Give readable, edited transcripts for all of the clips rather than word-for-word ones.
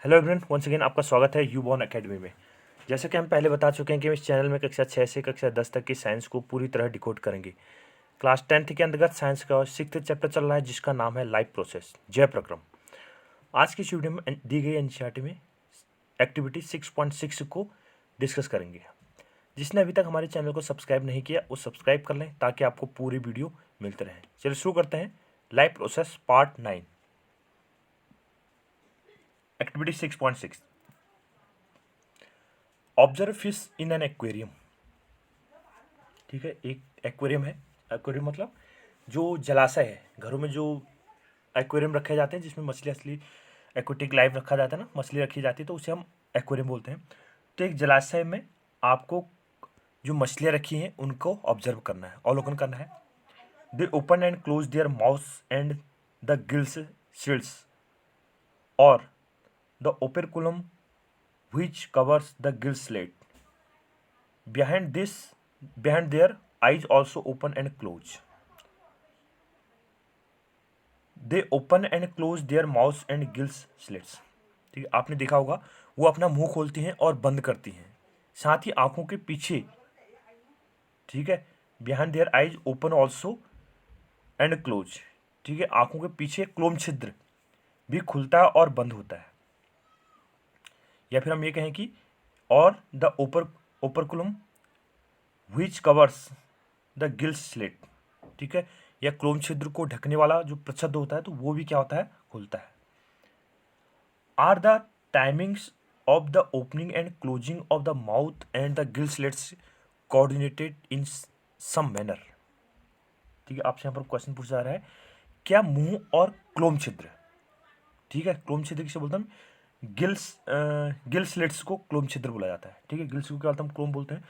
Hello everyone, once again आपका स्वागत है यूबॉर्न एकेडमी में। जैसा कि हम पहले बता चुके हैं कि इस चैनल में कक्षा 6 से कक्षा 10 तक की साइंस को पूरी तरह डिकोड करेंगे। क्लास 10th के अंतर्गत साइंस का 6th चैप्टर चल रहा है जिसका नाम है लाइफ प्रोसेस, जय प्रक्रम। आज की इस वीडियो में दी गई एनसीईआरटी में एक्टिविटी 6.6 को डिस्कस करेंगे। जिसने अभी तक हमारे चैनल को सब्सक्राइब नहीं किया वो सब्सक्राइब कर लें ताकि आपको पूरी वीडियो मिलते रहे। चलिए शुरू करते हैं। Life process part 9, activity 6.6, observe fish in an aquarium. ठीक है, एक एक्वेरियम है। एक्वेरियम मतलब जो जलाशय है, घरों में जो एक्वेरियम रखे जाते हैं जिसमें मछली असली एक्वेटिक लाइफ रखा जाता है ना, मछली रखी जाती है, तो उसे हम एक्वेरियम बोलते हैं। तो एक जलाशय में आपको जो मछलियाँ रखी हैं उनको ऑब्जर्व करना है, अवलोकन करना है। दे open and close there mouth and the gills shields और the ओपेरकुलम which covers the gill slit. Behind their eyes also open and close. They open and close their mouths and gill slits. ठीक है, आपने देखा होगा वो अपना मुंह खोलती हैं और बंद करती हैं, साथ ही आंखों के पीछे। ठीक है, behind their eyes open also and close. ठीक है, आंखों के पीछे क्लोम छिद्र भी खुलता है और बंद होता है। या फिर हम ये कहें कि और the operculum which covers the Gill slit. ठीक है, या क्लोम छिद्र को ढकने वाला जो प्रच्छद होता है तो वो भी क्या होता है, खुलता है। Are the timings of the opening and closing of the mouth and the gill slits coordinated in some manner. ठीक है, आपसे यहाँ पर क्वेश्चन पूछा जा रहा है, क्या मुंह और क्लोम छिद्र, ठीक है, क्लोम छिद्र किसे बोलते हैं, गिल स्लिट्स को क्लोम छिद्र बोला जाता है। ठीक है, गिल्स को क्या बोलते हैं, हम क्लोम बोलते हैं।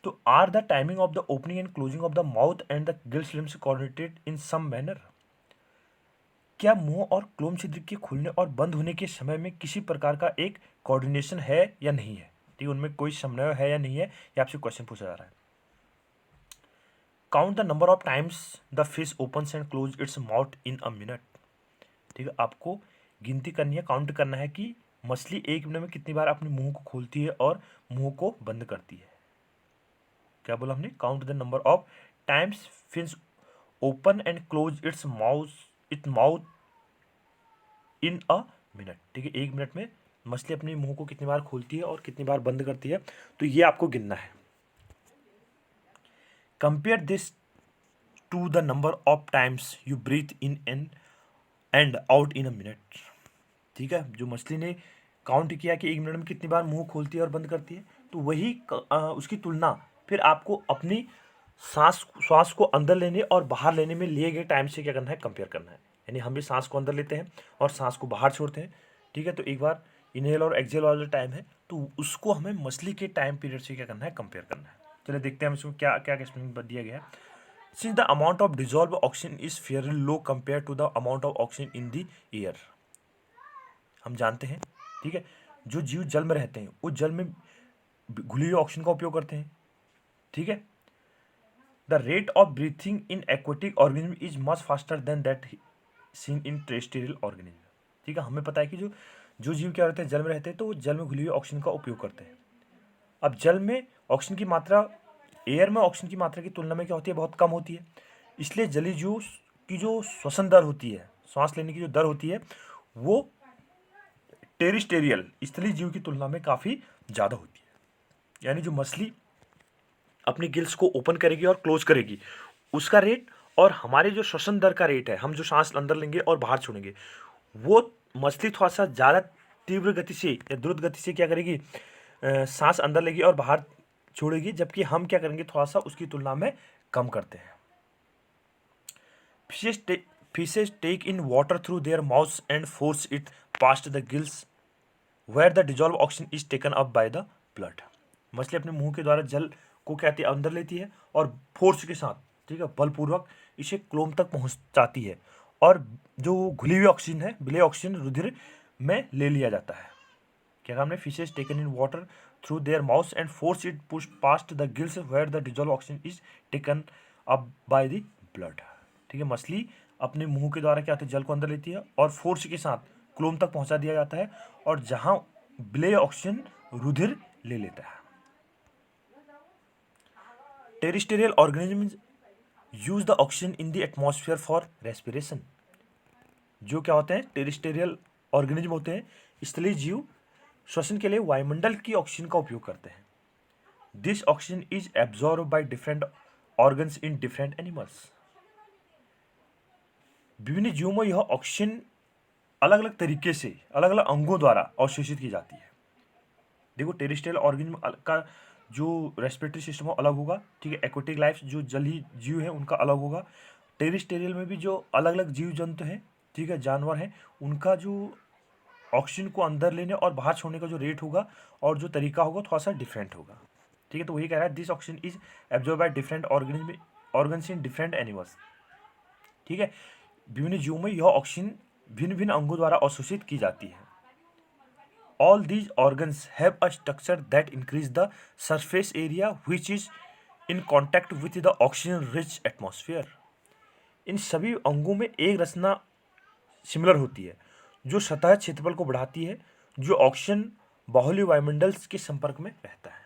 तो are the timing of the opening and closing of the mouth and the gill slits coordinated in some manner. क्या मुंह और क्लोम छिद्र के खुलने और बंद होने के समय में किसी प्रकार का एक कोऑर्डिनेशन है या नहीं है। ठीक है, उनमें कोई समन्वय है या नहीं है, ये आपसे क्वेश्चन पूछा जा रहा है। Count the number of times the fish opens and close its mouth in a minute. ठीक है, आपको गिनती करनी है, काउंट करना है कि मछली एक मिनट में कितनी बार अपने मुंह को खोलती है और मुंह को बंद करती है। क्या बोला हमने, count the number of times fish open and close its mouth in a minute. ठीक है, एक मिनट में मछली अपने मुंह को कितनी बार खोलती है और कितनी बार बंद करती है, तो ये आपको गिनना है। Compare this to the number of times you breathe in and out in a minute. ठीक है, जो मछली ने काउंट किया कि एक मिनट में कितनी बार मुंह खोलती है और बंद करती है, तो वही उसकी तुलना फिर आपको अपनी श्वास को अंदर लेने और बाहर लेने में लिए गए टाइम से क्या करना है, कंपेयर करना है। यानी हम भी सांस को अंदर लेते हैं और सांस को बाहर छोड़ते हैं। ठीक है, तो एक बार इनहेल और एक्सहेल वाला जो टाइम है तो उसको हमें मछली के टाइम पीरियड से क्या करना है, कंपेयर करना है। चलिए देखते हैं हम इसमें क्या क्या एक्सप्लेन दिया गया है। Since the amount of dissolve oxygen is fairly low compare to the amount of oxygen in the air. हम जानते हैं, ठीक है, जो जीव जल में रहते हैं वो जल में घुली हुई ऑक्सीजन का उपयोग करते हैं। ठीक है, the rate of breathing in aquatic organism is much faster than that seen in terrestrial organism. ठीक है, हमें पता है कि जो जीव क्या रहते हैं, जल में रहते हैं तो वो जल में घुली हुई ऑक्सीजन का उपयोग करते हैं। अब जल में ऑक्सीजन की मात्रा एयर में ऑक्सीजन की मात्रा की तुलना में क्या होती है, बहुत कम होती है। इसलिए जलीय जीव की जो श्वसन दर होती है, सांस लेने की जो दर होती है, वो टेरिस्टेरियल स्थलीय जीव की तुलना में काफ़ी ज़्यादा होती है। यानी जो मछली अपनी गिल्स को ओपन करेगी और क्लोज करेगी उसका रेट और हमारे जो श्वसन दर का रेट है, हम जो सांस अंदर लेंगे और बाहर छोड़ेंगे, वो मछली थोड़ा सा ज़्यादा तीव्र गति से या द्रुत गति से क्या करेगी, सांस अंदर लेगी और बाहर छोड़ेगी, जबकि हम क्या करेंगे, थोड़ा सा उसकी तुलना में कम करते हैं। Fishes take in water through their mouths and force it past the gills where the dissolve oxygen is taken up by the blood. मछली अपने मुंह के द्वारा जल को क्या अंदर लेती है और फोर्स के साथ, ठीक है, बलपूर्वक इसे क्लोम तक पहुंचाती है और जो घुली हुई ऑक्सीजन है, विलेय ऑक्सीजन रुधिर में ले लिया जाता है। क्या हमने, fishes taken in water through their mouth and force it push past the gills where the dissolve oxygen is taken up by the blood. ठीक है, मछली अपने मुंह के द्वारा क्या होती है, जल को अंदर लेती है और फोर्स के साथ क्लोम तक पहुंचा दिया जाता है, और जहां विलेय ऑक्सीजन रुधिर ले लेता है। Terrestrial organisms use the oxygen in the atmosphere for respiration. जो क्या होते हैं, टेरिस्टेरियल ऑर्गेनिज्म होते हैं, स्थलीय जीव श्वसन के लिए वायुमंडल की ऑक्सीजन का उपयोग करते हैं। This oxygen is absorb by different organs in different animals. विभिन्न जीवों में यह ऑक्सीजन अलग अलग तरीके से अलग अलग अंगों द्वारा अवशोषित की जाती है। देखो, टेरिस्ट्रियल ऑर्गेनिज्म का जो रेस्पिरेटरी सिस्टम है अलग होगा, ठीक है। एक्वेटिक लाइफ जो जलीय जीव है उनका अलग होगा। टेरिस्टेरियल में भी जो अलग अलग जीव जंतु हैं, ठीक है, जानवर हैं, उनका जो ऑक्सीजन को अंदर लेने और बाहर छोड़ने का जो रेट होगा और जो तरीका होगा थोड़ा सा डिफरेंट होगा, ठीक है। तो वही कह रहा है, this oxygen is absorb by different organs in different animals, ठीक है। विभिन्न जीवों में यह ऑक्सीजन भिन्न भिन्न अंगों द्वारा अवशोषित की जाती है। All these organs have a structure that increase the surface area which is in contact with the oxygen-rich atmosphere. इन सभी अंगों में एक रचना सिमिलर होती है जो सतह क्षेत्रफल को बढ़ाती है, जो ऑक्सीजन बाहुल्य वायुमंडल के संपर्क में रहता है।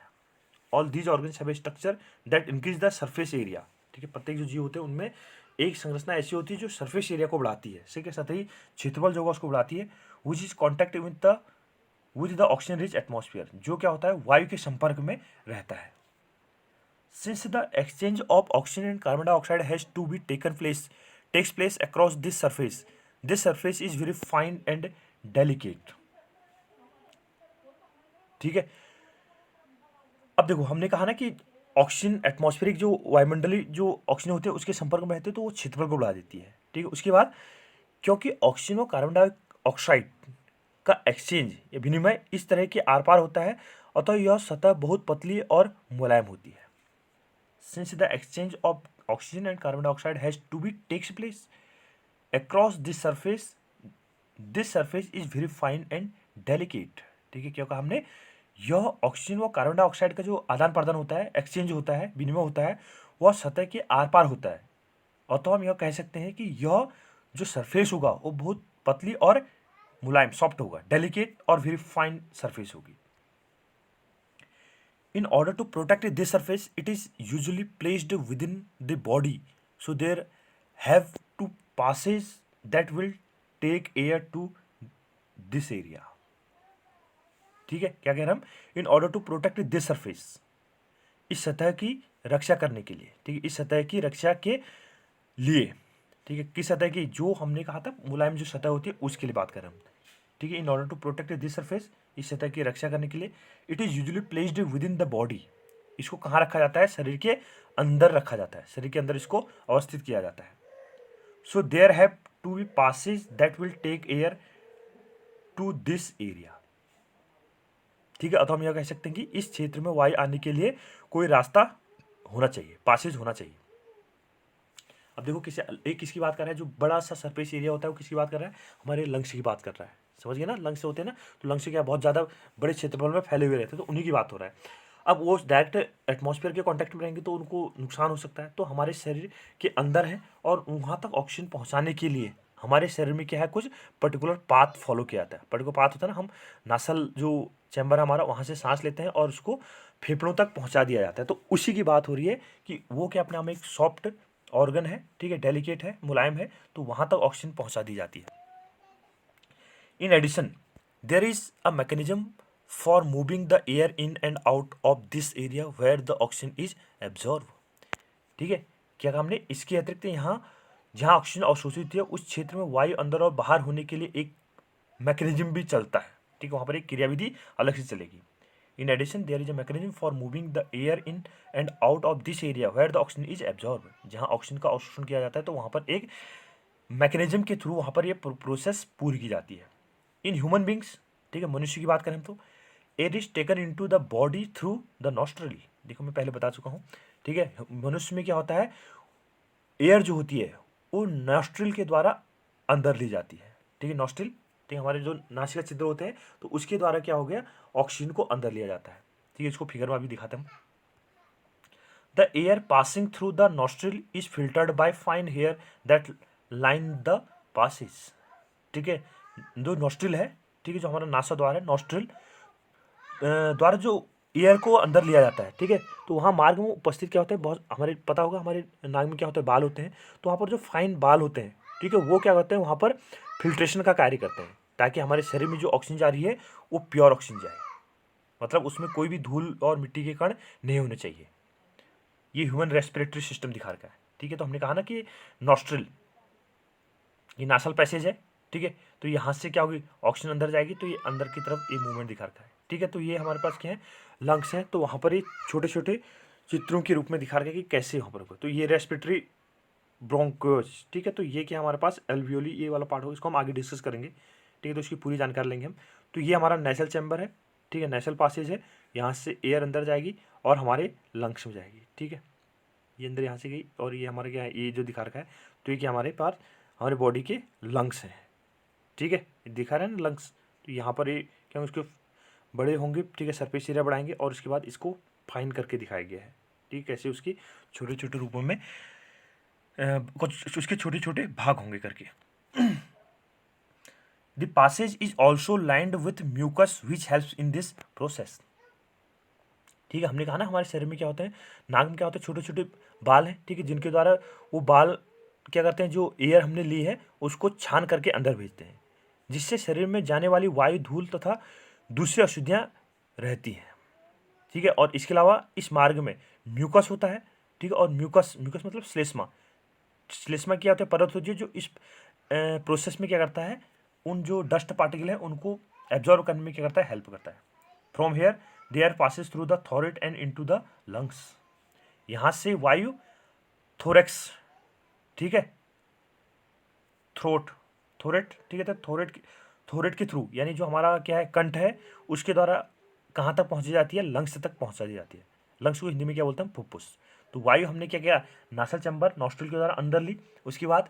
All these organs have a structure that increase the surface area, ठीक है। प्रत्येक जो जीव होते हैं उनमें एक संरचना ऐसी होती है जो सरफेस एरिया को बढ़ाती है, ठीक है, सतही क्षेत्रफल जो होगा उसको बढ़ाती है। which is contact with the oxygen rich atmosphere, जो क्या होता है, वायु के संपर्क में रहता है। Since the exchange of oxygen and carbon dioxide has to be takes place across this surface is very fine and delicate, ठीक है। अब देखो, हमने कहा ना कि ऑक्सीजन एटमॉस्फेरिक जो वायुमंडलीय जो ऑक्सीजन होते हैं उसके संपर्क में रहते हैं तो वो क्षेत्रफल को बढ़ा देती है, ठीक है। उसके बाद क्योंकि ऑक्सीजन और कार्बन डाइऑक्साइड का एक्सचेंज या विनिमय इस तरह के आर पार होता है, अतः यह सतह बहुत पतली और मुलायम होती है। Since the exchange of oxygen and carbon dioxide has to be takes place across this surface is very fine and delicate, ठीक है। क्या कहा हमने, यह ऑक्सीजन व कार्बन डाइऑक्साइड का जो आदान प्रदान होता है, एक्सचेंज होता है, विनिमय होता है, वह सतह के आर पार होता है। और तो हम यह कह सकते हैं कि यह जो सरफेस होगा वो बहुत पतली और मुलायम, सॉफ्ट होगा, डेलिकेट और वेरी फाइन सरफेस होगी। In order to protect this surface, it is usually placed within the body, so there have two passes that will take air to this area, ठीक है। क्या कह रहे हैं हम, in order to protect this surface, इस सतह की रक्षा करने के लिए, ठीक है, इस सतह की रक्षा के लिए, ठीक है। किस सतह की, जो हमने कहा था मुलायम जो सतह होती है उसके लिए बात कर रहे हैं हम, ठीक है। In order to protect this surface, इस सतह की रक्षा करने के लिए, it is usually placed within the body, इसको कहाँ रखा जाता है, शरीर के अंदर रखा जाता है, शरीर के अंदर इसको अवस्थित किया जाता है। So there have to be passages that will take air to this area, ठीक है। अतः हम यह कह सकते हैं कि इस क्षेत्र में वायु आने के लिए कोई रास्ता होना चाहिए, पासेज होना चाहिए। अब देखो, किसकी बात कर रहा है, जो बड़ा सा सरफेस एरिया होता है वो किसकी बात कर रहा है, हमारे लंग्स की बात कर रहा है, समझ गए ना। लंग्स होते हैं ना, तो लंग्स क्या बहुत ज़्यादा बड़े क्षेत्रफल में फैले हुए रहते हैं, तो उन्हीं की बात हो रहा है। अब वो डायरेक्ट एटमॉस्फेयर के कांटेक्ट में रहेंगे तो उनको नुकसान हो सकता है, तो हमारे शरीर के अंदर है और वहाँ तक ऑक्सीजन पहुँचाने के लिए हमारे शरीर में क्या है, कुछ पर्टिकुलर पाथ फॉलो किया जाता है। पर्टिकुलर पाथ होता है ना, हम नासल जो चैम्बर है हमारा, वहाँ से सांस लेते हैं और उसको फेफड़ों तक पहुँचा दिया जाता है। तो उसी की बात हो रही है कि वो क्या अपने आप में एक सॉफ्ट ऑर्गन है, ठीक है, डेलिकेट है, मुलायम है, तो वहाँ तक ऑक्सीजन पहुँचा दी जाती है। In addition, there is a mechanism for moving the air in and out of this area where the oxygen is absorbed, ठीक है। क्या कहा हमने, इसके अतिरिक्त यहाँ जहाँ ऑक्सीजन अवशोषित है उस क्षेत्र में वायु अंदर और बाहर होने के लिए एक मैकेनिज्म भी चलता है, ठीक है, वहाँ पर एक क्रियाविधि अलग से चलेगी। In addition there is a mechanism for moving the air in and out of this area where the oxygen is absorb, जहाँ ऑक्सीजन का अवशोषण किया जाता है तो वहाँ पर एक मैकेनिज्म के थ्रू वहाँ पर ये प्रोसेस पूरी की जाती है। इन ह्यूमन बींग्स, ठीक है, मनुष्य की बात करें तो air is taken into the body through the nostril, देखो मैं पहले बता चुका हूँ, ठीक है। मनुष्य में क्या होता है, एयर जो होती है वो नॉस्ट्रिल के द्वारा अंदर ली जाती है, ठीक है। नॉस्ट्रिल, ठीक है, हमारे जो नासिका छिद्र होते हैं तो उसके द्वारा क्या हो गया, ऑक्सीजन को अंदर लिया जाता है, ठीक है। इसको फिगर में अभी दिखाते हैं। The air passing through the nostril is filtered by fine hair that line the passages, ठीक है। जो नॉस्ट्रिल है, ठीक है, जो हमारा नासा द्वार है, नॉस्ट्रिल द्वारा जो एयर को अंदर लिया जाता है, ठीक है। तो वहाँ मार्ग में उपस्थित क्या होता है, बहुत हमारे पता होगा हमारे नाक में क्या होता है, बाल होते हैं। तो वहाँ पर जो फाइन बाल होते हैं, ठीक है, वो क्या करते हैं, वहाँ पर फिल्ट्रेशन का कार्य करते हैं, ताकि हमारे शरीर में जो ऑक्सीजन जा रही है वो प्योर ऑक्सीजन जाए, मतलब उसमें कोई भी धूल और मिट्टी के कण नहीं होने चाहिए। ये ह्यूमन रेस्पिरेटरी सिस्टम दिखा रखा है, ठीक है। तो हमने कहा ना कि नॉस्ट्रिल, ये नासल पैसेज है, ठीक है। तो यहाँ से क्या होगी, ऑक्सीजन अंदर जाएगी, तो ये अंदर की तरफ ये मूवमेंट दिखा रखा है, ठीक है। तो ये हमारे पास क्या है, लंग्स हैं। तो वहाँ पर ये छोटे छोटे चित्रों के रूप में दिखा रखा है कि कैसे वहाँ पर होगा। तो ये रेस्पिरेटरी ब्रोंकोज, ठीक है। तो ये क्या हमारे पास एल्वियोली, ये वाला पार्ट होगा, इसको हम आगे डिस्कस करेंगे, ठीक है। तो इसकी पूरी जानकारी लेंगे हम। तो ये हमारा नेशनल चैम्बर है, ठीक है, नेशनल पासेज है। यहाँ से एयर अंदर जाएगी और हमारे लंग्स में जाएगी, ठीक है। ये अंदर यहाँ से गई और ये हमारे क्या है, ये जो दिखा रखा है, तो ये क्या हमारे पास हमारे बॉडी के लंग्स हैं, ठीक है। ये दिखा रहे हैं ना लंग्स। तो यहाँ पर ये क्या उसके बड़े होंगे, ठीक है, सरफेस एरिया बढ़ाएंगे और उसके बाद इसको फाइन करके दिखाया गया है, ठीक है, कैसे उसकी छोटे छोटे रूपों में कुछ उसके छोटे छोटे भाग होंगे करके। The passages is also lined with mucus which helps in this process, ठीक है। हमने कहा ना हमारे शरीर में क्या होते हैं, नाक में क्या होते हैं, छोटे छोटे बाल हैं, ठीक है, जिनके द्वारा वो बाल क्या करते हैं, जो एयर हमने ली है उसको छान करके अंदर भेजते हैं, जिससे शरीर में जाने वाली वायु, धूल तथा दूसरी अशुद्धियाँ रहती हैं, ठीक है। और इसके अलावा इस मार्ग में म्यूकस होता है, ठीक है। और म्यूकस म्यूकस मतलब श्लेष्मा, श्लेष्मा क्या होता है, परत होती है, जो इस प्रोसेस में क्या करता है, उन जो डस्ट पार्टिकल है उनको एब्जॉर्व करने में क्या करता है, हेल्प करता है। From here the air passes through the throat and into the lungs, यहाँ से वायु थोरेक्स, ठीक है, थ्रोट, थोरेट, ठीक है, तो थोरेट के थ्रू, यानी जो हमारा क्या है कंठ है, उसके द्वारा कहाँ तक पहुँची जाती है, लंग्स तक पहुँचा दी जाती है। लंग्स को हिंदी में क्या बोलते हैं, फुफ्फुस। तो वायु हमने क्या किया, नासल चैम्बर नॉस्ट्रिल के द्वारा अंदर ली, उसके बाद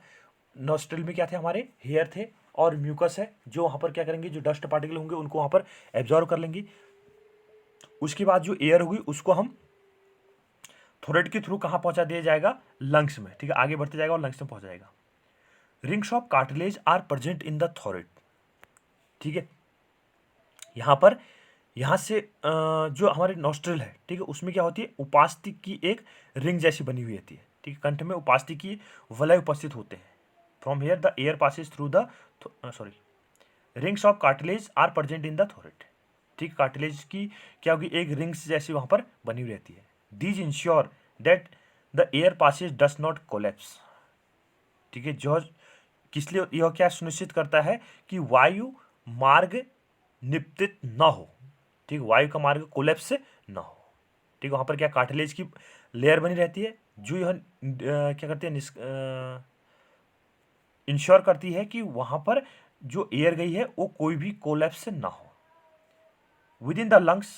नॉस्ट्रिल में क्या थे, हमारे हेयर थे और म्यूकस है, जो वहाँ पर क्या करेंगे, जो डस्ट पार्टिकल होंगे उनको वहाँ पर एब्जॉर्व कर लेंगी। उसके बाद जो एयर होगी उसको हम थोरेट के थ्रू कहाँ पहुँचा दिया जाएगा, लंग्स में, ठीक है, आगे बढ़ते जाएगा और लंग्स में पहुँच जाएगा। Rings of cartilage are present in the throat, ठीक है। यहाँ पर यहाँ से जो हमारे नॉस्ट्रिल है, ठीक है, उसमें क्या होती है, उपास्थि की एक रिंग जैसी बनी हुई रहती है, ठीक है। कंठ में उपास्थि की वलय उपस्थित होते हैं। From here the air passes through the sorry rings of cartilage are present in the throat, ठीक, कार्टिलेज की क्या होगी, एक रिंग्स जैसी वहाँ पर बनी हुई रहती है। These ensure that the air passes does not collapse, ठीक है। जो किस लिए यह क्या सुनिश्चित करता है कि वायु मार्ग निपतित न हो, ठीक, वायु का मार्ग कोलेप्स न हो, ठीक। वहाँ पर क्या कार्टिलेज की लेयर बनी रहती है, जो यह क्या करती है, इंश्योर करती है कि वहाँ पर जो एयर गई है वो कोई भी कोलेप्स ना हो। Within the lungs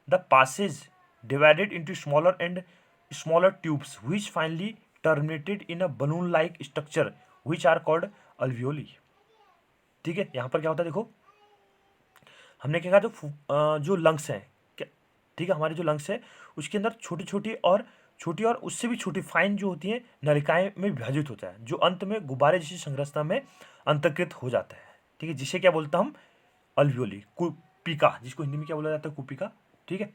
the passages divided into smaller and smaller tubes which finally terminated in a balloon like structure which are called alveoli, ठीक है। यहाँ पर क्या होता है, देखो हमने क्या कहा, जो लंग्स हैं, क्या, ठीक है, हमारे जो लंग्स है उसके अंदर छोटी और उससे भी छोटी फाइन जो होती हैं नलिकाएं में विभाजित होता है, जो अंत में गुब्बारे जैसी संरचना में अंतर्कृत हो जाता है, ठीक है, जिसे क्या बोलता हम अल्वियोली, कुपिका, जिसको हिंदी में क्या बोला जाता है, कुपिका, ठीक है।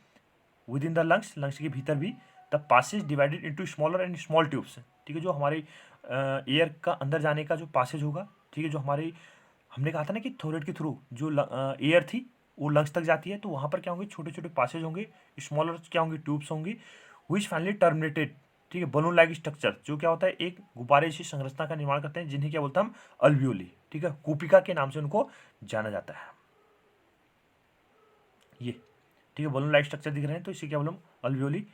Within the lungs, lungs के भीतर भी the passages divided into smaller and small tubes, ठीक है, जो हमारे एयर का अंदर जाने का जो पासेज होगा, ठीक है, जो हमारी हमने कहा था ना कि थोरेट के थ्रू जो एयर थी वो लंग्स तक जाती है, तो वहाँ पर क्या होंगे, छोटे छोटे पासेज होंगे, स्मॉलर क्या होंगे, ट्यूब्स होंगी, विच फाइनली टर्मिनेटेड, ठीक है, बलून लाइक स्ट्रक्चर, जो क्या होता है एक गुब्बारे जैसी संरचना का निर्माण करते हैं, जिन्हें क्या बोलते हैं हम अल्वियोली, ठीक है, कुपिका के नाम से उनको जाना जाता है। ये ठीक है, बलून लाइक स्ट्रक्चर दिख रहे हैं, तो इसे क्या बोलूँ, अल्वियोली,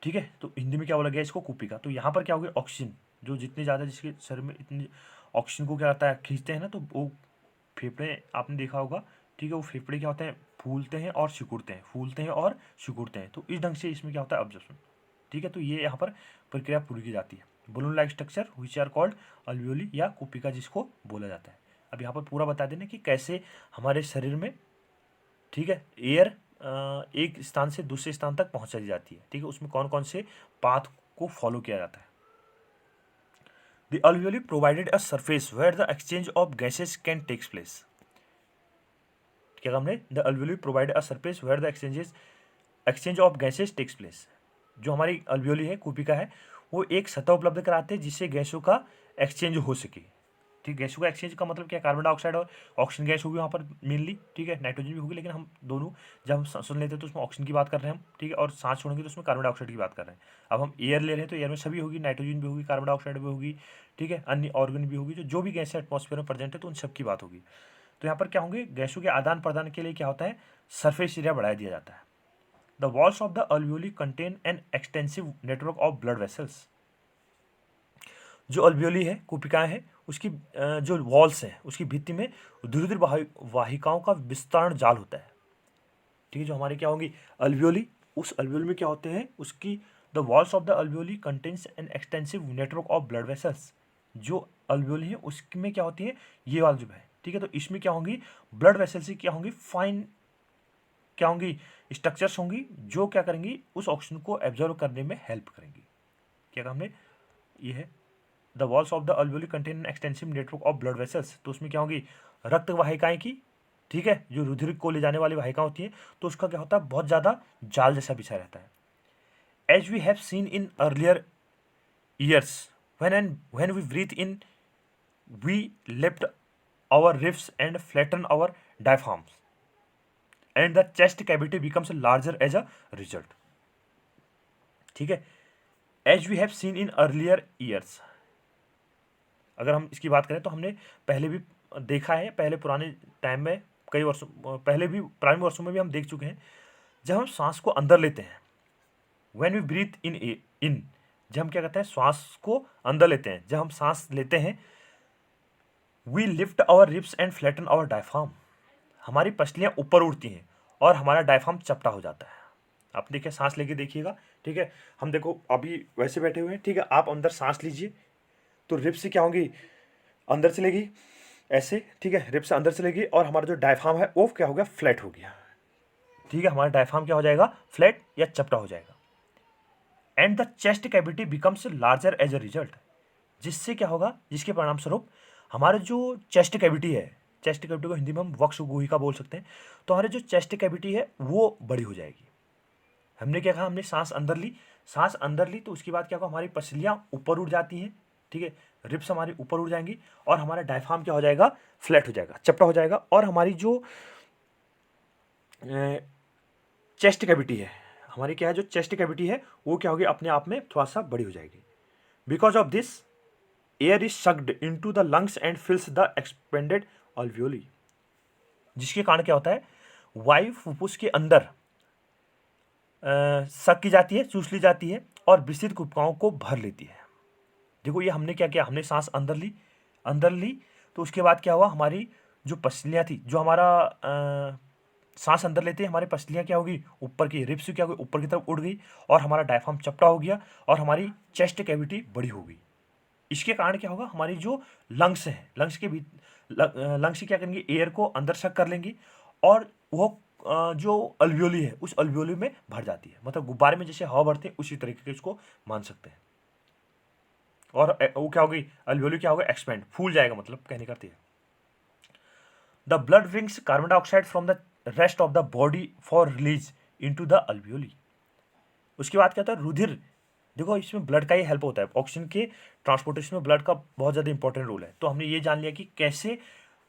ठीक है। तो हिंदी में क्या बोला गया इसको, कुपिका। तो यहाँ पर क्या हो गया, ऑक्सीजन जो जितनी ज़्यादा जिसके शरीर में इतनी ऑक्सीजन को क्या करता है, खींचते हैं ना, तो वो फेफड़े आपने देखा होगा, ठीक है, वो फेफड़े क्या होते हैं, फूलते हैं और सिकुड़ते हैं, फूलते हैं और सिकुड़ते हैं, तो इस ढंग से इसमें क्या होता है, अब्जॉर्प्शन, ठीक है। तो ये यहाँ पर प्रक्रिया पूरी की जाती है। Balloon like structure which are called alveoli या कुपिका जिसको बोला जाता है। अब यहाँ पर पूरा बता देना कि कैसे हमारे शरीर में, ठीक है, एयर एक स्थान से दूसरे स्थान तक पहुँचाई जाती है, ठीक है, उसमें कौन कौन से पाथ को फॉलो किया जाता है। The alveoli provided a surface where the exchange of gases can takes place. क्या हमने, the alveoli provide a surface where the exchange of gases takes place. जो हमारी अल्वियोली है, कूपिका है, वो एक सतह उपलब्ध कराते हैं जिससे गैसों का एक्सचेंज हो सके। ठीक, गैसों का एक्सचेंज का मतलब क्या, कार्बन डाइऑक्साइड और ऑक्सीजन गैस होगी वहाँ पर मेनली, ठीक है, नाइट्रोजन भी होगी, लेकिन हम दोनों जब हम सांस लेते हैं तो उसमें ऑक्सीजन की बात कर रहे हैं हम, ठीक है, और सांस छोड़ेंगे तो उसमें कार्बन डाइऑक्साइड की बात कर रहे हैं। अब हम एयर ले रहे हैं तो एयर में सभी होगी, नाइट्रोजन भी होगी, कार्बन डाइऑक्साइड भी होगी, ठीक है, अन्य ऑर्गन भी होगी, जो भी गैस एटमॉस्फेयर में प्रेजेंट है तो उन सब की बात होगी। तो यहाँ पर क्या होंगे, गैसों के आदान प्रदान के लिए क्या होता है, सरफेस एरिया बढ़ा दिया जाता है। The walls of the alveoli contain an extensive network of blood vessels. जो अल्वियोली है, कूपिकाएं हैं, उसकी जो वॉल्स हैं, उसकी भित्ति में धुरिद्र वाहिकाओं का विस्तरण जाल होता है। ठीक है, जो हमारे क्या होंगी अल्वियोली, उस अल्वियोली में क्या होते हैं, उसकी the walls of the alveoli contains an extensive network of blood vessels. जो अल्वियोली है उसमें क्या होती है, ये वाल जो है, ठीक है, तो इसमें क्या होंगी, ब्लड वेसल्स की क्या होंगी, फाइन क्या होंगी, स्ट्रक्चर्स होंगी, जो क्या करेंगी, उस ऑक्सीजन को एब्जॉर्व करने में हेल्प करेंगी। क्या कहा हमने, ये है the walls of the alveoli contain an extensive network of blood vessels. तो उसमें क्या होगी, रक्त वाहिकाएं की, ठीक है, जो रुधिर को ले जाने वाली वाहिका होती है, तो उसका क्या होता है, बहुत ज़्यादा जाल जैसा बिछा रहता है। As we have seen in earlier years, when we breathe in, we lift our ribs and flatten our diaphragms, and the chest cavity becomes larger as a result। ठीक है, as we have seen in earlier years, अगर हम इसकी बात करें तो हमने पहले भी देखा है, पहले पुराने टाइम में, कई वर्षों पहले भी, पुराने वर्षों में भी हम देख चुके हैं, जब हम सांस को अंदर लेते हैं, व्हेन वी ब्रीथ इन, जब हम क्या करते हैं, श्वास को अंदर लेते हैं, जब हम सांस लेते हैं, we lift our ribs and flatten our diaphragm, हमारी पसलियाँ ऊपर उड़ती हैं और हमारा डायफ्राम चपटा हो जाता है। आप देखिए, सांस लेके देखिएगा, ठीक है, हम देखो अभी वैसे बैठे हुए हैं, ठीक है, आप अंदर सांस लीजिए तो रिब्स से क्या होंगी, अंदर चलेगी ऐसे, ठीक है, रिब्स अंदर चलेगी और हमारा जो डायफ्राम है वो क्या हो गया, फ्लैट हो गया। ठीक है, हमारा डायफ्राम क्या हो जाएगा, फ्लैट या चपटा हो जाएगा। And the chest cavity becomes larger as a result, जिससे क्या होगा, जिसके परिणाम स्वरूप हमारे जो चेस्ट कैविटी है, चेस्ट कैविटी को हिंदी में हम वक्ष गुहिका बोल सकते हैं, तो हमारे जो चेस्ट कैविटी है वो बड़ी हो जाएगी। हमने क्या कहा, हमने सांस अंदर ली, सांस अंदर ली तो उसके बाद क्या होगा, हमारी पसलियाँ ऊपर उड़ जाती हैं, ठीक है, रिब्स हमारी ऊपर उड़ जाएंगी और हमारा डायफ्राम क्या हो जाएगा, फ्लैट हो जाएगा, चपटा हो जाएगा, और हमारी जो चेस्ट कैविटी है, हमारी क्या है, जो चेस्ट कैविटी है वो क्या होगी, अपने आप में थोड़ा सा बड़ी हो जाएगी। Because of this air is sucked into the lungs and fills the expanded alveoli, जिसके कारण क्या होता है, वायु फुफ्फुस के अंदर सक की जाती है, चूस ली जाती है और विस्तृत कुपिकाओं को भर लेती है। देखो ये हमने क्या किया, हमने सांस अंदर ली तो उसके बाद क्या हुआ, हमारी जो पसलियाँ थी, जो हमारा सांस अंदर लेते हैं, हमारी पसलियाँ क्या होगी, ऊपर की रिब्स क्या होगी, ऊपर की तरफ उड़ गई और हमारा डायफ्राम चपटा हो गया और हमारी चेस्ट कैविटी बड़ी हो गई। इसके कारण क्या होगा, हमारी जो लंग्स हैं, लंग्स क्या करेंगे, एयर को अंदर सक कर लेंगी और वो जो अल्वियोली है उस अल्वियोली में भर जाती है, मतलब गुब्बारे में जैसे हवा भरते हैं उसी तरीके के इसको मान सकते हैं। और वो क्या होगी, अल्वियोली क्या होगा, एक्सपेंड, फूल जाएगा, मतलब कहने का अर्थ है। The blood brings carbon dioxide from the rest of the body for release into the alveoli. उसके बाद क्या होता है, रुधिर, देखो इसमें ब्लड का ही हेल्प होता है, ऑक्सीजन के ट्रांसपोर्टेशन में ब्लड का बहुत ज़्यादा इंपॉर्टेंट रोल है। तो हमने ये जान लिया कि कैसे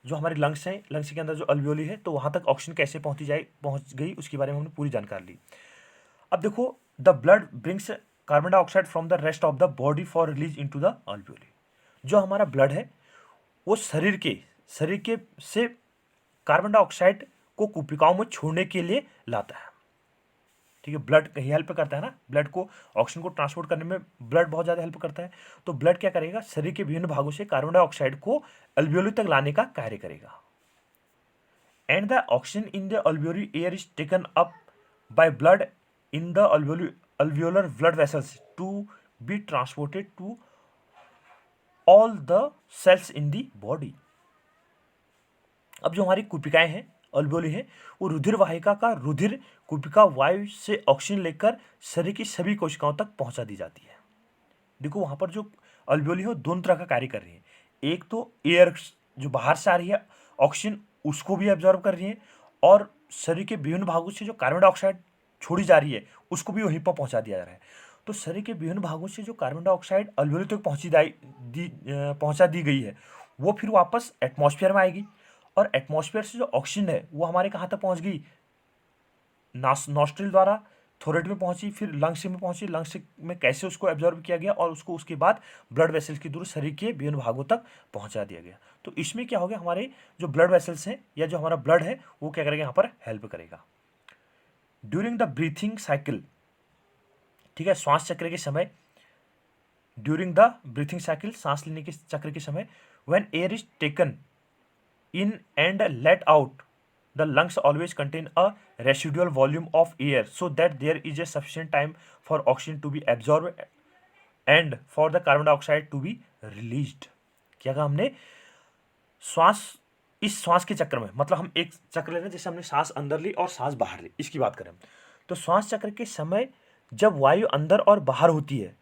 जो हमारी लंग्स हैं, लंग्स के अंदर जो अल्वियोली है, तो वहाँ तक ऑक्सीजन कैसे पहुँच गई, उसके बारे में हमने पूरी जानकारी ली। अब देखो, the blood brings carbon dioxide from the rest of the body for release into the alveoli. जो हमारा ब्लड है वो शरीर के से कार्बन डाइऑक्साइड को कुपिकाओं में छोड़ने के लिए लाता है। ठीक है, ब्लड कहीं हेल्प करता है ना, ब्लड को ऑक्सीजन को ट्रांसपोर्ट करने में ब्लड बहुत ज़्यादा हेल्प करता है। तो ब्लड क्या करेगा, शरीर के विभिन्न भागों से कार्बन डाइऑक्साइड को अल्वियोली तक लाने का कार्य करेगा। And the oxygen in the alveoli air is taken up by blood in the alveolar blood vessels to be transported to all the cells in the body। अब जो हमारी कुपिकाएं हैं, अल्वियोली है, वो रुधिर वाहिका का रुधिर कुपिका वायु से ऑक्सीजन लेकर शरीर की सभी कोशिकाओं तक पहुंचा दी जाती है। देखो वहां पर जो अल्वियोली हो दोनों तरह का कार्य कर रही हैं। एक तो एयर जो बाहर से आ रही है ऑक्सीजन उसको भी एब्जॉर्ब कर रही है, और शरीर के विभिन्न भागों से जो कार्बन डाइऑक्साइड छोड़ी जा रही है उसको भी वहीं पर पहुंचा दिया जा रहा है। तो शरीर के विभिन्न भागों से जो कार्बन डाइऑक्साइड अल्वियोली तक पहुंचा दी गई है वो फिर वापस एटमॉस्फेयर में आएगी, और एटमॉस्फेयर से जो ऑक्सीजन है वो हमारे कहाँ तक पहुंच गई, नॉस्ट्रिल द्वारा थोरेट में पहुंची, फिर लंग्स में पहुंची, लंग्स में कैसे उसको एब्जॉर्ब किया गया और उसको उसके बाद ब्लड वेसल्स के थ्रू शरीर के विभिन्न भागों तक पहुंचा दिया गया। तो इसमें क्या हो गया, हमारे जो ब्लड वेसल्स हैं या जो हमारा ब्लड है वो क्या करेगा, यहाँ पर हेल्प करेगा। ड्यूरिंग द ब्रीथिंग साइकिल, ठीक है, श्वास चक्र के समय, ड्यूरिंग द ब्रीथिंग साइकिल सांस लेने के चक्र के समय, when air is taken in and let out, the lungs always contain a residual volume of air so that there is a sufficient time for oxygen to be absorbed and for the carbon dioxide to be released। क्या कहा हमने, श्वास, इस श्वास के चक्र में, मतलब हम एक चक्र ले रहे हैं जैसे हमने सांस अंदर ली और सांस बाहर ली, इसकी बात करें तो श्वास चक्र के समय जब वायु अंदर और बाहर होती है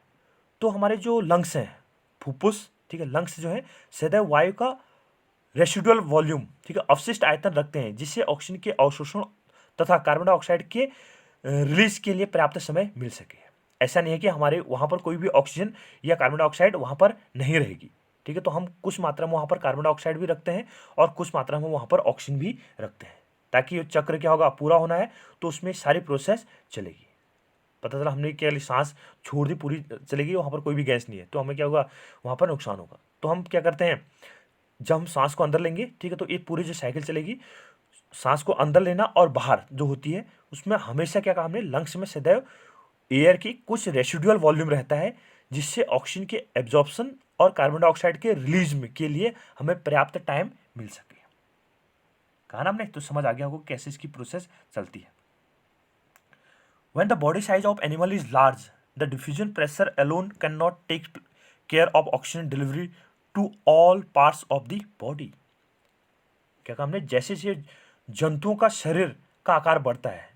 तो हमारे जो लंग्स हैं, फुफ्फुस, ठीक है, लंग्स जो है सदैव वायु का रेसिडुअल वॉल्यूम, ठीक है, अवशिष्ट आयतन रखते हैं, जिससे ऑक्सीजन के अवशोषण तथा कार्बन डाइऑक्साइड के रिलीज के लिए पर्याप्त समय मिल सके। ऐसा नहीं है कि हमारे वहाँ पर कोई भी ऑक्सीजन या कार्बन डाइऑक्साइड वहाँ पर नहीं रहेगी, ठीक है, तो हम कुछ मात्रा में वहाँ पर कार्बन डाइऑक्साइड भी रखते हैं और कुछ मात्रा में वहाँ पर ऑक्सीजन भी रखते हैं, ताकि ये चक्र क्या होगा, पूरा होना है तो उसमें सारी प्रोसेस चलेगी। पता चला हमने क्या सांस छोड़ दी, पूरी चलेगी, वहाँ पर कोई भी गैस नहीं है तो हमें क्या होगा, वहाँ पर नुकसान होगा। तो हम क्या करते हैं, जब हम सांस को अंदर लेंगे, ठीक है, तो ये पूरी जो साइकिल चलेगी, सांस को अंदर लेना और बाहर जो होती है उसमें हमेशा क्या कहा हमने, लंग्स में सदैव एयर की कुछ रेसिडुअल वॉल्यूम रहता है, जिससे ऑक्सीजन के एब्जॉर्प्शन और कार्बन डाइऑक्साइड के रिलीज में के लिए हमें पर्याप्त टाइम मिल सके। कहा ना हमने, तो समझ आ गया होगा कैसे इसकी प्रोसेस चलती है। When the body size of animal is large, the diffusion pressure alone cannot take care of oxygen delivery to all parts of the body। क्या कहा हमने, जैसे जैसे जंतुओं का शरीर का आकार बढ़ता है,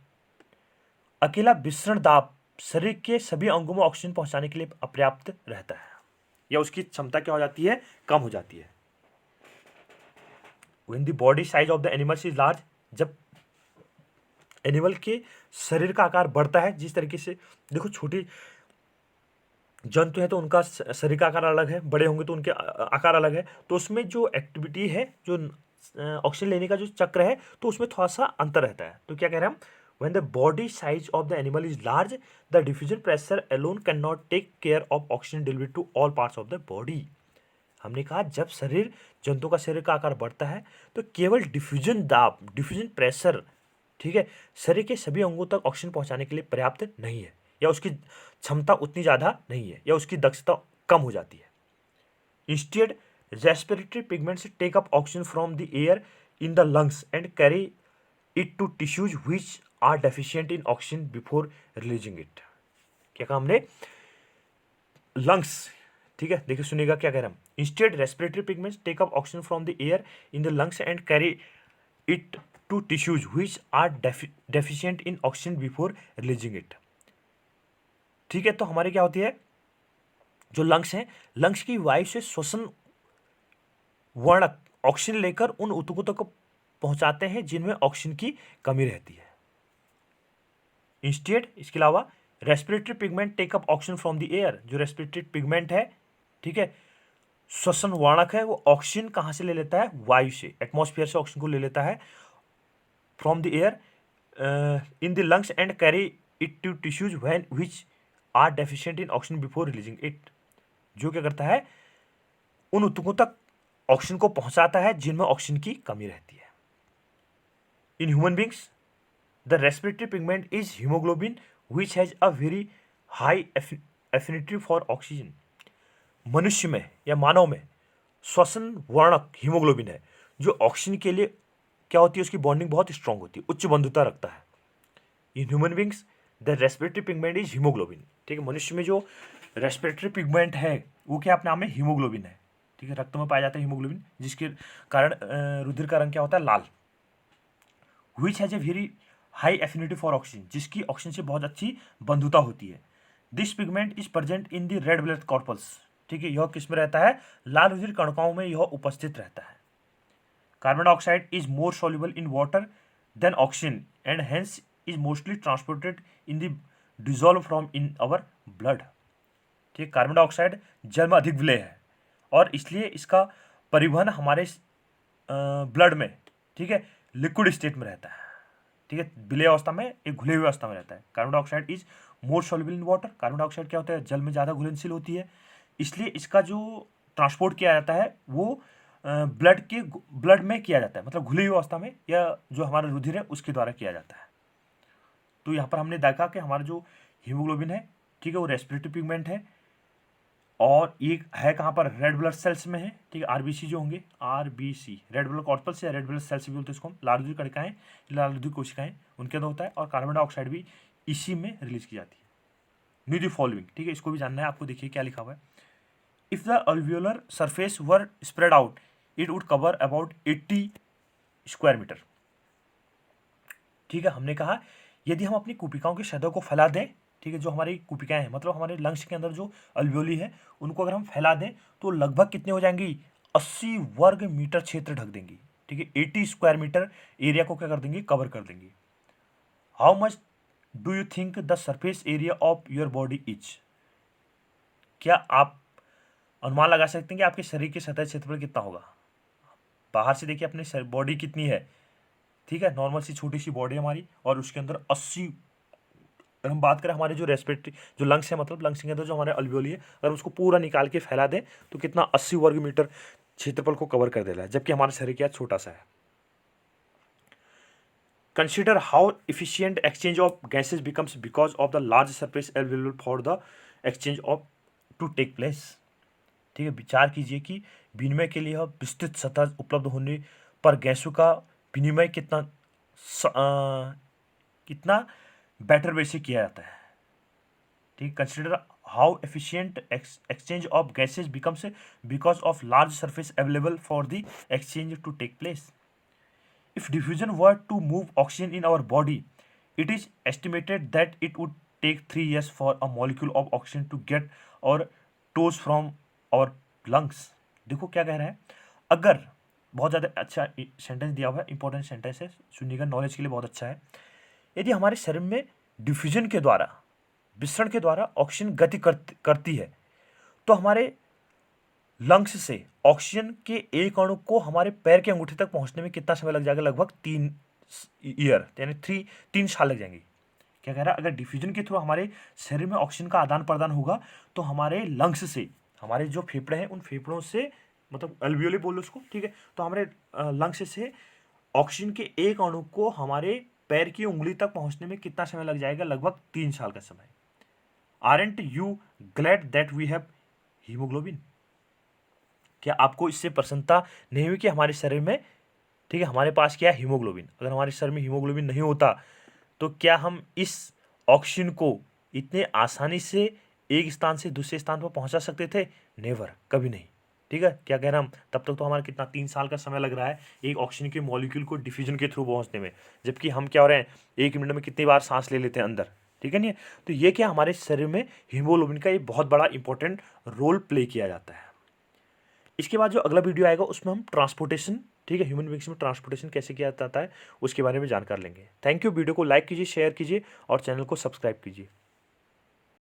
अकेला विसरण दाब शरीर के सभी अंगों में ऑक्सीजन पहुंचाने के लिए अपर्याप्त रहता है, या उसकी क्षमता क्या हो जाती है, कम हो जाती है। When the body size of the animal is large, जब एनिमल के शरीर का आकार बढ़ता है, जिस तरीके से देखो छोटी जंतु है तो उनका शरीर का आकार अलग है, बड़े होंगे तो उनके आकार अलग है, तो उसमें जो एक्टिविटी है, जो ऑक्सीजन लेने का जो चक्र है, तो उसमें थोड़ा सा अंतर रहता है। तो क्या कह रहे हैं हम, when the body size of the animal is large, the diffusion pressure alone can not take care of oxygen delivery to all parts of the body. हमने कहा जब शरीर, जंतु का शरीर का आकार बढ़ता है तो केवल डिफ्यूजन दाब, डिफ्यूजन प्रेशर, ठीक है, शरीर के सभी अंगों तक ऑक्सीजन पहुंचाने के लिए पर्याप्त नहीं है, या उसकी क्षमता उतनी ज़्यादा नहीं है, या उसकी दक्षता कम हो जाती है। Instead respiratory pigments take up oxygen from the air in the lungs and carry it to tissues which are deficient in oxygen before releasing it. क्या कहा हमने, लंग्स, ठीक है, देखिए सुनिएगा क्या कह रहा हम, instead respiratory pigments take up oxygen from the air in the lungs and carry it to tissues which are deficient in oxygen before releasing it. ठीक है, तो हमारे क्या होती है, जो लंग्स हैं, लंग्स की वायु से श्वसन वर्णक ऑक्सीजन लेकर उन ऊतकों तक पहुंचाते हैं जिनमें ऑक्सीजन की कमी रहती है। इंस्टेड, इसके अलावा respiratory pigment take up oxygen from the air, जो रेस्पिरेटरी पिगमेंट है, ठीक है, श्वसन वर्णक है, वो ऑक्सीजन कहाँ से ले लेता है, वायु से, एटमॉस्फेयर से ऑक्सीजन को ले लेता है from the air in the lungs and carry it to tissues when which are deficient in oxygen before releasing it. जो क्या करता है, उन ऊतकों तक ऑक्सीजन को पहुंचाता है जिनमें ऑक्सीजन की कमी रहती है। In human beings the respiratory pigment is haemoglobin which has a very high affinity for oxygen. मनुष्य में या मानव में श्वसन वर्णक हीमोग्लोबिन है, जो ऑक्सीजन के लिए क्या होती है, उसकी बॉन्डिंग बहुत स्ट्रांग होती है, उच्च बंधुता रखता है। In human beings the respiratory pigment is haemoglobin. ठीक है, मनुष्य में जो रेस्पिरेटरी पिगमेंट है वो क्या अपने आप में हीमोग्लोबिन है। ठीक है, रक्त में पाया जाता है हीमोग्लोबिन, जिसके कारण रुधिर का रंग क्या होता है, लाल। Which has a very high affinity for oxygen, जिसकी ऑक्सीजन से बहुत अच्छी बंधुता होती है। This pigment is present in the red blood corpuscles. ठीक है, यह किस में रहता है? लाल रुधिर कणिकाओं में यह उपस्थित रहता है। Carbon dioxide is more soluble in water than oxygen and hence is mostly transported in the dissolve from in our blood। ठीक है, कार्बन डाइऑक्साइड जल में अधिक विलेय है और इसलिए इसका परिवहन हमारे ब्लड में, ठीक है, लिक्विड स्टेट में रहता है। ठीक है, विलेय अवस्था में, एक घुले हुए अवस्था में रहता है। Carbon dioxide is more soluble in water. Carbon dioxide क्या होता है? जल में ज़्यादा घुलनशील होती है, इसलिए इसका जो ट्रांसपोर्ट किया जाता है वो ब्लड में किया जाता है, मतलब घुली हुई अवस्था में, या जो हमारा रुधिर है उसके द्वारा किया जाता है। तो यहाँ पर हमने देखा कि हमारा जो हीमोग्लोबिन है, ठीक है, वो रेस्पिरेटरी पिगमेंट है और ये है कहाँ पर? रेड ब्लड सेल्स में है। ठीक है, आरबीसी जो होंगे, आरबीसी रेड ब्लड कॉर्पल्स या रेड ब्लड सेल्स भी बोलते हैं इसको हम। लाल रुधिर कणिकाएं, लाल रुधिर कोशिकाएं, उनके अंदर होता है और कार्बन डाइऑक्साइड भी इसी में रिलीज की जाती है। न्यू द फॉलोइंग, ठीक है, इसको भी जानना है आपको। देखिए क्या लिखा हुआ है। If the alveolar surface were spread out it would cover about 80 square metre. ठीक है, हमने कहा यदि हम अपनी कुपिकाओं की सतह को फैला दें, ठीक है, जो हमारी कुपिकाएं हैं, मतलब हमारे लंग्स के अंदर जो अल्वियोली है, उनको अगर हम फैला दें तो लगभग कितने हो जाएंगी? 80 वर्ग मीटर क्षेत्र ढक देंगी। ठीक है, 80 स्क्वायर मीटर एरिया को क्या कर देंगी? कवर कर देंगी। How much do you think the surface area of your body is? क्या आप अनुमान लगा सकते हैं कि आपके शरीर के सतह क्षेत्रफल कितना होगा? बाहर से देखिए अपने बॉडी कितनी है, ठीक है, नॉर्मल सी छोटी सी बॉडी हमारी, और उसके अंदर 80, अगर हम बात करें हमारे जो रेस्पिरेटरी जो लंग्स है, मतलब लंग्स के अंदर जो हमारे अल्वियोली है, अगर उसको पूरा निकाल के फैला दें तो कितना? 80 वर्ग मीटर क्षेत्रफल को कवर कर देगा, जबकि हमारा शरीर क्या छोटा सा है। Consider how efficient exchange of gases becomes because of the large surface available for the exchange of to take place. ठीक है, विचार कीजिए कि विनिमय के लिए विस्तृत सतह उपलब्ध होने पर गैसों का विनिमय कितना बेटर वे से किया जाता है। ठीक, consider how efficient exchange of gases becomes because of large surface available for the exchange to take place. If diffusion were to move oxygen in our body it is estimated that it would take 3 years for a molecule of oxygen to get our toes from our lungs. देखो क्या कह रहा है, अगर बहुत ज़्यादा अच्छा sentence दिया हुआ है, इंपॉर्टेंट सेंटेंस है, सुनिएगा, नॉलेज के लिए बहुत अच्छा है। यदि हमारे शरीर में डिफ्यूजन के द्वारा, विसरण के द्वारा ऑक्सीजन गति करती है तो हमारे लंग्स से ऑक्सीजन के एक अणु को हमारे पैर के अंगूठे तक पहुंचने में कितना समय लग जाएगा? लगभग 3 ईयर, यानी 3 साल लग जाएंगे। क्या कह रहा है? अगर डिफ्यूजन के थ्रू हमारे शरीर में ऑक्सीजन का आदान प्रदान होगा तो हमारे लंग्स से, हमारे जो फेफड़े हैं उन फेफड़ों से, मतलब अल्वियोली बोलो उसको, ठीक है, तो हमारे लंग्स से ऑक्सीजन के एक अणु को हमारे पैर की उंगली तक पहुंचने में कितना समय लग जाएगा? लगभग 3 साल का समय। Aren't you glad that we have haemoglobin? क्या आपको इससे प्रसन्नता नहीं हुई कि हमारे शरीर में, ठीक है, हमारे पास क्या है? हीमोग्लोबिन। अगर हमारे शरीर में हीमोग्लोबिन नहीं होता तो क्या हम इस ऑक्सीजन को इतने आसानी से एक स्थान से दूसरे स्थान पर पहुंचा सकते थे? नेवर, कभी नहीं। ठीक है, क्या कह रहे हैं हम, तब तक तो हमारा कितना 3 साल का समय लग रहा है एक ऑक्सीजन के मॉलिक्यूल को डिफ्यूजन के थ्रू पहुंचने में, जबकि हम क्या हो रहे हैं, 1 मिनट में कितनी बार सांस ले लेते हैं अंदर। ठीक है नहीं? तो ये क्या, हमारे शरीर में हीमोग्लोबिन का एक बहुत बड़ा इंपॉर्टेंट रोल प्ले किया जाता है। इसके बाद जो अगला वीडियो आएगा उसमें हम ट्रांसपोर्टेशन, ठीक है, ह्यूमन बींग्स में ट्रांसपोर्टेशन कैसे किया जाता है उसके बारे में जानकार लेंगे। Thank you. वीडियो को लाइक कीजिए, शेयर कीजिए और चैनल को सब्सक्राइब कीजिए।